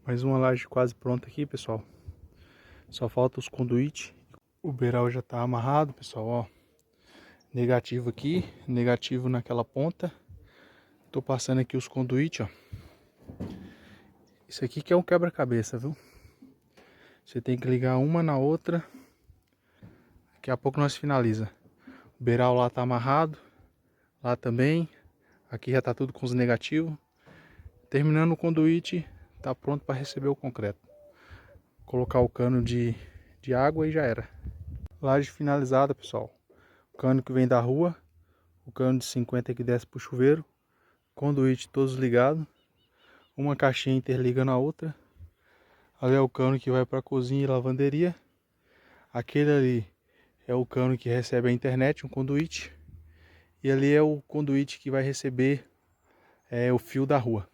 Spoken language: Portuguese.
Mais uma laje quase pronta aqui, pessoal. Só falta os conduítes. O beiral já tá amarrado, pessoal, ó. Negativo aqui, negativo naquela ponta. Tô passando aqui os conduítes, ó. Isso aqui que é um quebra-cabeça, viu? Você tem que ligar uma na outra. Daqui a pouco nós finaliza. O beiral lá tá amarrado. Lá também. Aqui já tá tudo com os negativos. Terminando o conduíte, tá pronto para receber o concreto. Colocar o cano de água e já era. Laje finalizada, pessoal. O cano que vem da rua. O cano de 50 que desce pro chuveiro. Conduíte todos ligados. Uma caixinha interligando a outra. Ali é o cano que vai para a cozinha e lavanderia. Aquele ali é o cano que recebe a internet, um conduíte. E ali é o conduíte que vai receber o fio da rua.